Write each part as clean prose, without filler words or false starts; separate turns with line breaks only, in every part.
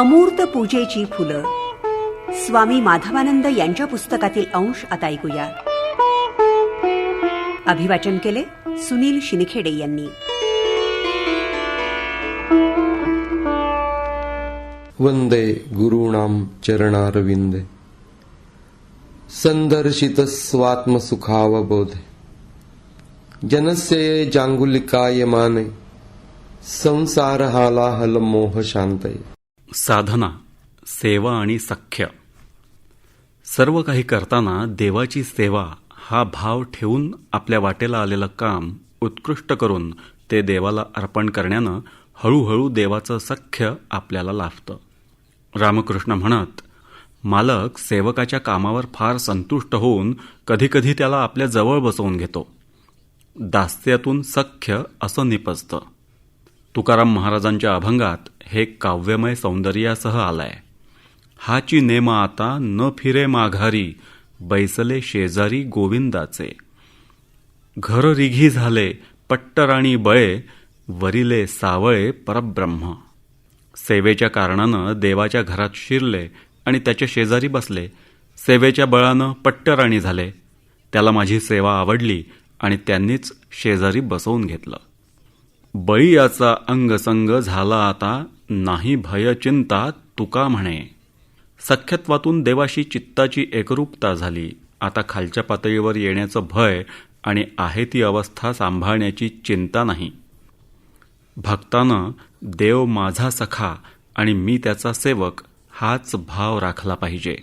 अमूर्त पूजेची फुलं, स्वामी माधवानंद यांच्या पुस्तकातील अंश आता ऐकूया. अभिवाचन केले सुनील शिनखेडे यांनी.
वंदे गुरूणां चरणारविंदे संदर्शित स्वात्मसुखावबोधे जनस्य जांगुलिकाय माने संसार हालाहल मोह शांतये.
साधना, सेवा आणि सख्य. सर्व काही करताना देवाची सेवा हा भाव ठेवून आपल्या वाटेला आलेलं काम उत्कृष्ट करून ते देवाला अर्पण करण्यानं हळूहळू देवाचं सख्य आपल्याला लाभतं. रामकृष्ण म्हणत, मालक सेवकाच्या कामावर फार संतुष्ट होऊन कधीकधी त्याला आपल्या जवळ बसवून घेतो. दास्यातून सख्य असं निपजतं. तुकाराम महाराजांच्या अभंगात हे काव्यमय सौंदर्यासह आलाय. हाची नेम आता न फिरे माघारी, बैसले शेजारी गोविंदाचे. घर रिघी झाले पट्टराणी बळे, वरिले सावळे परब्रह्म. सेवेच्या कारणानं देवाच्या घरात शिरले आणि त्याच्या शेजारी बसले. सेवेच्या बळानं पट्टराणी झाले. त्याला माझी सेवा आवडली आणि त्यांनीच शेजारी बसवून घेतलं. बळीयाचा अंगसंग झाला आता, नाही भय चिंता तुका म्हणे. सख्यत्वातून देवाशी चित्ताची एकरूपता झाली. आता खालच्या पातळीवर येण्याचं भय आणि आहे ती अवस्था सांभाळण्याची चिंता नाही. भक्तानं देव माझा सखा आणि मी त्याचा सेवक हाच भाव राखला पाहिजे.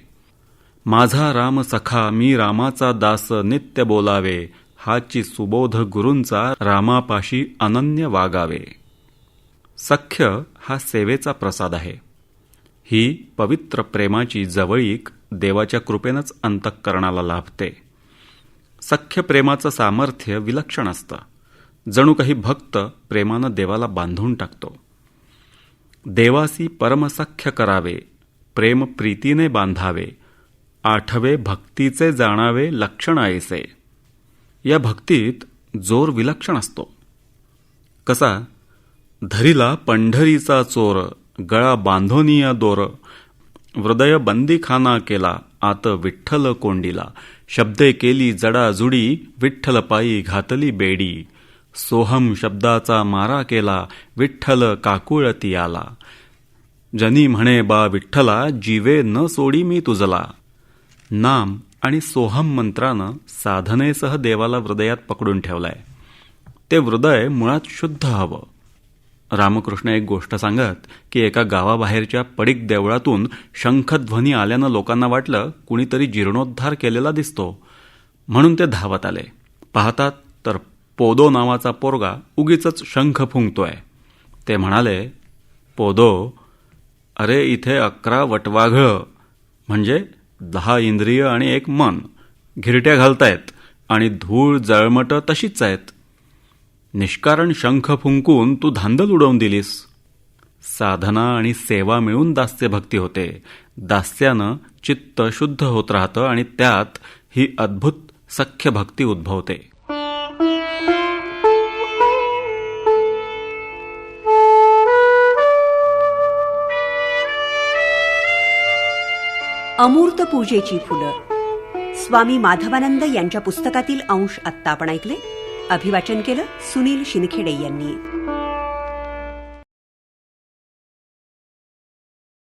माझा राम सखा मी रामाचा दास नित्य बोलावे, हाची सुबोध गुरूंचा रामापाशी अनन्य वागावे. सख्य हा सेवेचा प्रसाद आहे. ही पवित्र प्रेमाची जवळीक देवाच्या कृपेनंच अंतःकरणाला लाभते. सख्य प्रेमाचं सामर्थ्य विलक्षण असतं. जणू काही भक्त प्रेमानं देवाला बांधून टाकतो. देवासी परमसख्य करावे, प्रेम प्रीतीने बांधावे, आठवे भक्तीचे जाणावे लक्षण ऐसे. या भक्तीत जोर विलक्षण असतो. कसा? धरिला पंढरीचा चोर, गळा बांधोनिया दोर, हृदय बंदीखाना केला, आत विठ्ठल कोंडीला. शब्दे केली जडाजुडी, विठ्ठल पायी घातली बेडी. सोहम शब्दाचा मारा केला, विठ्ठल काकुळती आला. जनी म्हणे बा विठ्ठला, जीवे न सोडी मी तुझला. नाम आणि सोहम मंत्रानं साधनेसह देवाला हृदयात पकडून ठेवलाय. ते हृदय मुळात शुद्ध हवं. रामकृष्ण एक गोष्ट सांगत की एका गावाबाहेरच्या पडीक देवळातून शंखध्वनी आल्यानं लोकांना वाटलं कुणीतरी जीर्णोद्धार केलेला दिसतो, म्हणून ते धावत आले. पाहतात तर पोदो नावाचा पोरगा उगीचच शंख फुंकतोय. ते म्हणाले, पोदो, अरे इथे 11 वटवाघळं म्हणजे 10 इंद्रिय आणि 1 मन घिरट्या घालतायत आणि धूळ जळमट तशीच आहेत. निष्कारण शंख फुंकून तू धांदल उडवून दिलीस. साधना आणि सेवा मिळून दास्यभक्ती होते. दास्यानं चित्त शुद्ध होत राहतं आणि त्यात ही अद्भुत सख्य भक्ती उद्भवते.
अमूर्त पूजेची फुलं, स्वामी माधवानंद यांच्या पुस्तकातील अंश आत्ता आपण ऐकले. अभिवाचन केलं सुनील शिनखेडे यांनी.